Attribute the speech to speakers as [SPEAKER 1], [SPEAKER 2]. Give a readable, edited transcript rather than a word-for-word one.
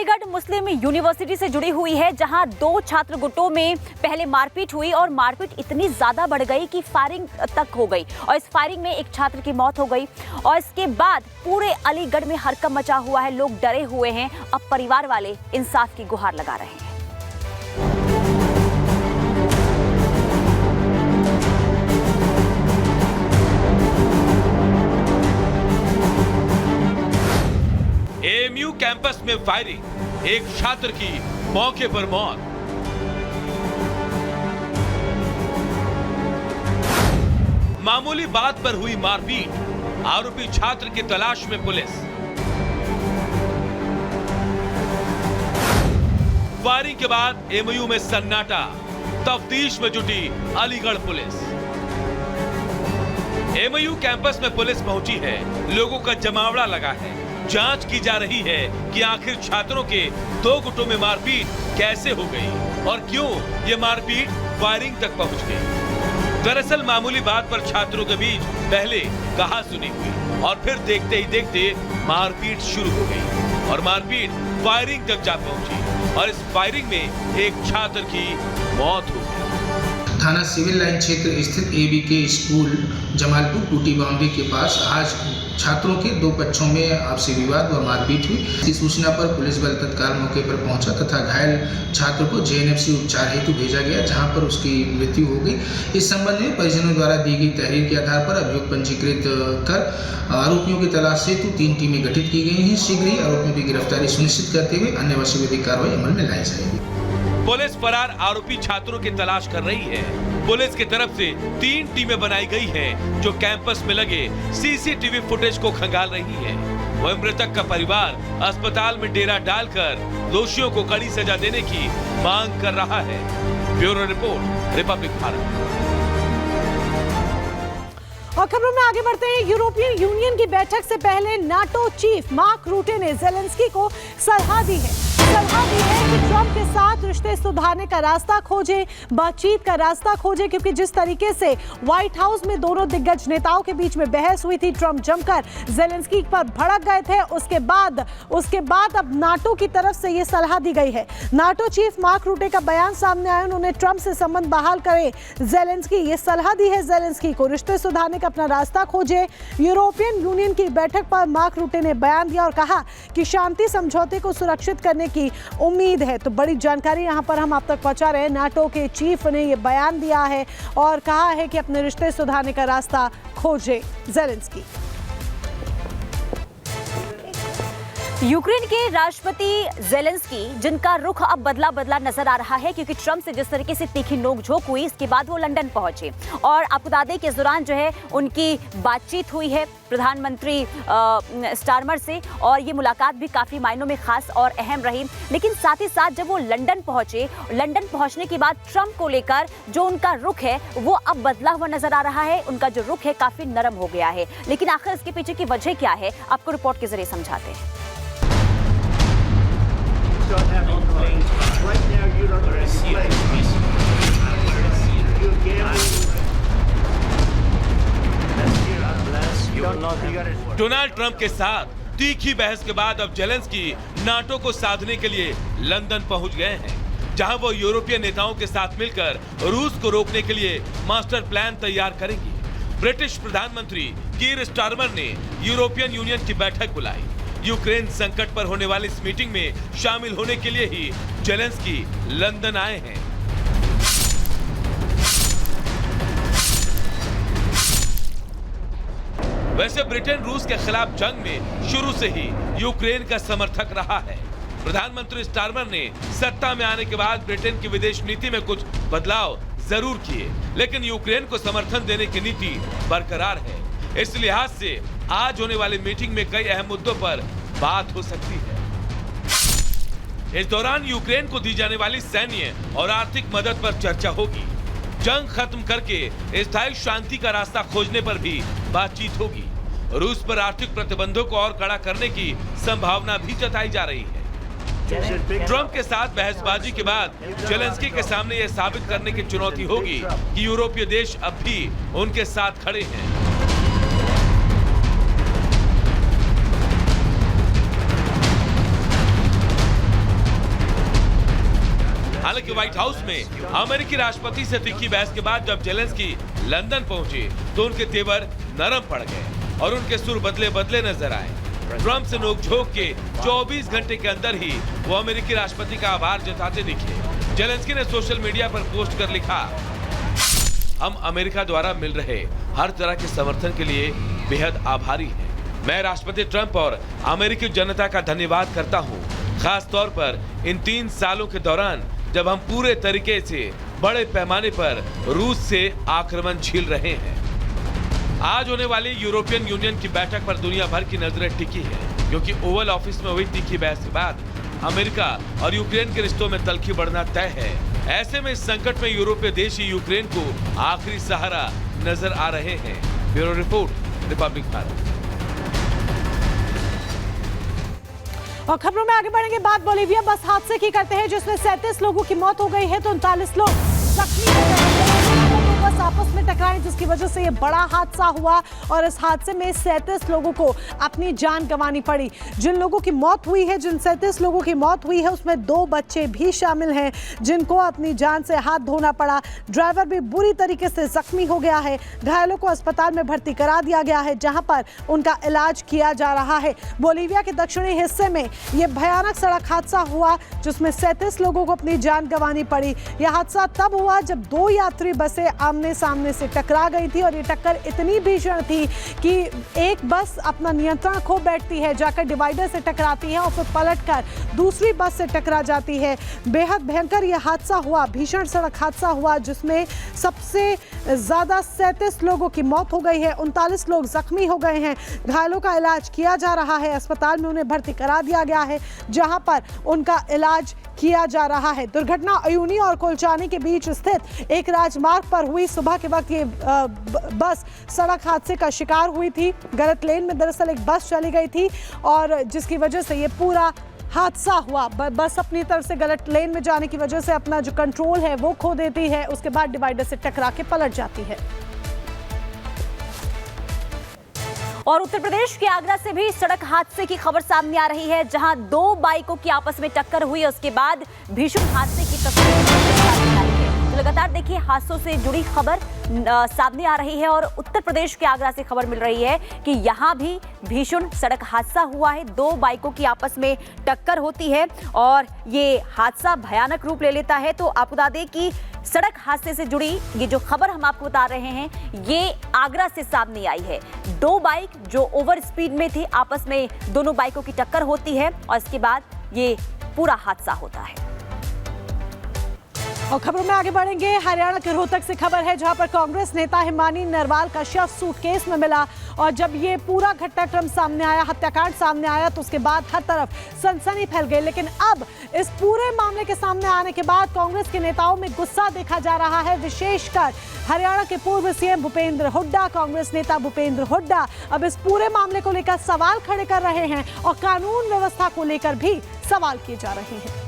[SPEAKER 1] अलीगढ़ मुस्लिम university से जुड़ी हुई है, जहां दो छात्र गुटों में पहले मारपीट हुई और मारपीट इतनी ज्यादा बढ़ गई कि फायरिंग तक हो गई और इस फायरिंग में एक छात्र की मौत हो गई और इसके बाद पूरे अलीगढ़ में हड़कंप मचा हुआ है। लोग डरे हुए हैं। अब परिवार वाले इंसाफ की गुहार लगा रहे हैं।
[SPEAKER 2] एएमयू कैंपस में फायरिंग, एक छात्र की मौके पर मौत। मामूली बात पर हुई मारपीट, आरोपी छात्र की तलाश में पुलिस। फायरिंग के बाद एएमयू में सन्नाटा, तफ्तीश में जुटी अलीगढ़ पुलिस। एएमयू कैंपस में पुलिस पहुंची है, लोगों का जमावड़ा लगा है। जांच की जा रही है कि आखिर छात्रों के दो गुटों में मारपीट कैसे हो गई और क्यों ये मारपीट फायरिंग तक पहुंच गई। दरअसल मामूली बात पर छात्रों के बीच पहले कहासुनी हुई और फिर देखते ही देखते मारपीट शुरू हो गई और मारपीट फायरिंग तक जा पहुंची और इस फायरिंग में एक छात्र की मौत हो गई।
[SPEAKER 3] थाना सिविल लाइन क्षेत्र स्थित एबीके स्कूल जमालपुर टूटी बाउंड्री के पास आज छात्रों के दो पक्षों में आपसी विवाद व मारपीट हुई। इस सूचना पर पुलिस बल तत्काल मौके पर पहुंचा तथा घायल छात्र को जेएनएफसी उपचार हेतु भेजा गया, जहां पर उसकी मृत्यु हो गई। इस संबंध में परिजनों द्वारा दी गई तहरीर के आधार पर अभियोग पंजीकृत कर आरोपियों की तलाश हेतु 3 टीमें गठित की गई हैं। शीघ्र ही आरोपियों की गिरफ्तारी सुनिश्चित करते हुए अन्य वैधानिक कार्रवाई अमल में लाई जाएगी।
[SPEAKER 2] पुलिस फरार आरोपी छात्रों की तलाश कर रही है। पुलिस की तरफ से 3 टीमें बनाई गई हैं, जो कैंपस में लगे सीसीटीवी फुटेज को खंगाल रही है। वह मृतक का परिवार अस्पताल में डेरा डालकर दोषियों को कड़ी सजा देने की मांग कर रहा है। Bureau report, Republic Bharat.
[SPEAKER 4] और खबरों में आगे बढ़ते हैं। यूरोपियन यूनियन की बैठक से पहले नाटो चीफ मार्क रूटे ने ज़ेलेंस्की को सलाह दी है कि ट्रंप के साथ रिश्ते सुधारने का रास्ता खोजे, बातचीत का रास्ता खोजे, क्योंकि जिस तरीके से व्हाइट हाउस में दोनों दिग्गज नेताओं के बीच में बहस हुई थी, ट्रंप जमकर ज़ेलेंस्की पर भड़क गए थे। उसके बाद अब नाटो की तरफ से ये सलाह दी गई है। नाटो चीफ मार्क रूटे का बयान सामने आया। उन्होंने ट्रंप से संबंध बहाल करे ज़ेलेंस्की, ये सलाह दी है ज़ेलेंस्की को, रिश्ते सुधारने का अपना रास्ता खोजे। यूरोपियन यूनियन की बैठक पर मार्क रूटे ने बयान दिया और कहा कि शांति समझौते को सुरक्षित करने की उम्मीद है। तो बड़ी जानकारी यहां पर हम आप तक पहुंचा रहे हैं। नाटो के चीफ ने यह बयान दिया है और कहा है कि अपने रिश्ते सुधारने का रास्ता खोजे ज़ेलेंस्की।
[SPEAKER 1] यूक्रेन के राष्ट्रपति ज़ेलेंस्की, जिनका रुख अब बदला नजर आ रहा है, क्योंकि ट्रंप से जिस तरीके से तीखी नोकझोंक हुई, इसके बाद वो लंदन पहुंचे और आपको बता दें कि इस दौरान जो है उनकी बातचीत हुई है प्रधानमंत्री स्टारमर से और ये मुलाकात भी काफ़ी मायनों में खास और अहम रही। लेकिन साथ ही साथ जब वो लंदन पहुंचे, लंदन पहुंचने के बाद ट्रंप को लेकर जो उनका रुख है वो अब बदला हुआ नजर आ रहा है। उनका जो रुख है काफ़ी नरम हो गया है। लेकिन आखिर इसके पीछे की वजह क्या है, आपको रिपोर्ट के जरिए समझाते हैं।
[SPEAKER 2] डोनाल्ड ट्रंप के साथ तीखी बहस के बाद अब ज़ेलेंस्की नाटो को साधने के लिए लंदन पहुंच गए हैं, जहां वो यूरोपीय नेताओं के साथ मिलकर रूस को रोकने के लिए मास्टर प्लान तैयार करेंगे। ब्रिटिश प्रधानमंत्री कीर स्टारमर ने यूरोपियन यूनियन की बैठक बुलाई। यूक्रेन संकट पर होने वाली इस मीटिंग में शामिल होने के लिए ही ज़ेलेंस्की लंदन आए हैं। वैसे ब्रिटेन रूस के खिलाफ जंग में शुरू से ही यूक्रेन का समर्थक रहा है। प्रधानमंत्री स्टारमर ने सत्ता में आने के बाद ब्रिटेन की विदेश नीति में कुछ बदलाव जरूर किए, लेकिन यूक्रेन को समर्थन देने की नीति बरकरार है। इस लिहाज से आज होने वाली मीटिंग में कई अहम मुद्दों पर बात हो सकती है। इस दौरान यूक्रेन को दी जाने वाली सैन्य और आर्थिक मदद पर चर्चा होगी। जंग खत्म करके स्थायी शांति का रास्ता खोजने पर भी बातचीत होगी। रूस पर आर्थिक प्रतिबंधों को और कड़ा करने की संभावना भी जताई जा रही है। ट्रंप के साथ बहसबाजी के बाद ज़ेलेंस्की के सामने यह साबित करने की चुनौती होगी कि यूरोपीय देश अब भी उनके साथ खड़े हैं। के व्हाइट हाउस में अमेरिकी राष्ट्रपति से तीखी बहस के बाद जब जेलेंस्की लंदन पहुंचे तो उनके तेवर नरम पड़ गए और उनके सुर बदले बदले नजर आए। ट्रंप से नोकझोंक के 24 घंटे के अंदर ही वो अमेरिकी राष्ट्रपति का आभार जताते दिखे। जेलेंस्की ने सोशल मीडिया पर पोस्ट कर लिखा, हम अमेरिका द्वारा मिल रहे हर तरह के समर्थन के लिए बेहद आभारी हैं। मैं राष्ट्रपति ट्रंप और अमेरिकी जनता का धन्यवाद करता हूं, खास तौर पर इन 3 सालों के दौरान जब हम पूरे तरीके से बड़े पैमाने पर रूस से आक्रमण झेल रहे हैं। आज होने वाली यूरोपियन यूनियन की बैठक पर दुनिया भर की नजरें टिकी है, क्योंकि ओवल ऑफिस में हुई तीखी बहस के बाद अमेरिका और यूक्रेन के रिश्तों में तल्खी बढ़ना तय है। ऐसे में इस संकट में यूरोपीय देश ही यूक्रेन को आखिरी सहारा नजर आ रहे हैं। Bureau report, Republic Bharat.
[SPEAKER 4] और खबरों में आगे बढ़ेंगे, बात बोलीविया बस हादसे की करते हैं जिसमें 37 लोगों की मौत हो गई है तो 39 लोग जख्मी हो गए हैं। बस आपस में टकराई जिसकी वजह से ये बड़ा हादसा हुआ और इस हादसे में 37 लोगों को अपनी जान गंवानी पड़ी। जिन लोगों की मौत हुई है, जिन 37 लोगों की मौत हुई है उसमें 2 बच्चे भी शामिल हैं जिनको अपनी जान से हाथ धोना पड़ा। ड्राइवर भी बुरी तरीके से जख्मी हो गया है। घायलों को अस्पताल में भर्ती करा दिया गया है जहां पर उनका इलाज किया जा रहा है। बोलीविया के दक्षिणी हिस्से में यह भयानक सड़क हादसा हुआ जिसमें 37 लोगों को अपनी जान गंवानी पड़ी। यह हादसा तब हुआ जब 2 यात्री बसें आमने सामने से टकरा गई थी और ये टक्कर इतनी भीषण थी कि एक बस अपना नियंत्रण खो बैठती है, जाकर डिवाइडर से टकराती है और फिर पलटकर दूसरी बस से टकरा जाती है। बेहद भयंकर यह हादसा हुआ, भीषण सड़क हादसा हुआ जिसमें सबसे ज्यादा 37 लोगों की मौत हो गई है, 39 लोग जख्मी हो गए हैं। घायलों का इलाज किया जा रहा है, अस्पताल में उन्हें भर्ती करा दिया गया है जहां पर उनका इलाज किया जा रहा है। दुर्घटना अयूनी और कोलचानी के बीच स्थित एक राजमार्ग पर हुई। सुबह के वक्त ये बस सड़क हादसे का शिकार हुई थी। गलत लेन में दरअसल एक बस चली गई थी और जिसकी वजह से ये पूरा हादसा हुआ। बस अपनी तरफ से गलत लेन में जाने की वजह से अपना जो कंट्रोल है वो खो देती है, उसके बाद डिवाइडर से टकरा के पलट जाती है।
[SPEAKER 1] और उत्तर प्रदेश के आगरा से भी सड़क हादसे की खबर सामने आ रही है जहां 2 बाइकों की आपस में टक्कर हुई। उसके बाद भीषण हादसे की तस्वीर सामने आ रही है। तो लगातार देखिए हादसों से जुड़ी खबर सामने आ रही है और उत्तर प्रदेश के आगरा से खबर मिल रही है कि यहाँ भी भीषण सड़क हादसा हुआ है। 2 बाइकों की आपस में टक्कर होती है और ये हादसा भयानक रूप ले लेता है। तो आपको बता दें कि सड़क हादसे से जुड़ी ये जो खबर हम आपको बता रहे हैं ये आगरा से सामने आई है। 2 बाइक जो ओवर स्पीड में थी, आपस में दोनों बाइकों की टक्कर होती है और इसके बाद ये पूरा हादसा होता है।
[SPEAKER 4] और खबरों में आगे बढ़ेंगे, हरियाणा के रोहतक से खबर है जहां पर कांग्रेस नेता हिमानी नरवाल का शव सूटकेस में मिला और जब ये पूरा घटनाक्रम सामने आया, हत्याकांड सामने आया तो उसके बाद हर तरफ सनसनी फैल गई। लेकिन अब इस पूरे मामले के सामने आने के बाद कांग्रेस के नेताओं में गुस्सा देखा जा रहा है, विशेषकर हरियाणा के पूर्व सीएम भूपेंद्र हुड्डा। कांग्रेस नेता भूपेंद्र हुड्डा अब इस पूरे मामले को लेकर सवाल खड़े कर रहे हैं और कानून व्यवस्था को लेकर भी सवाल किए जा रहे हैं।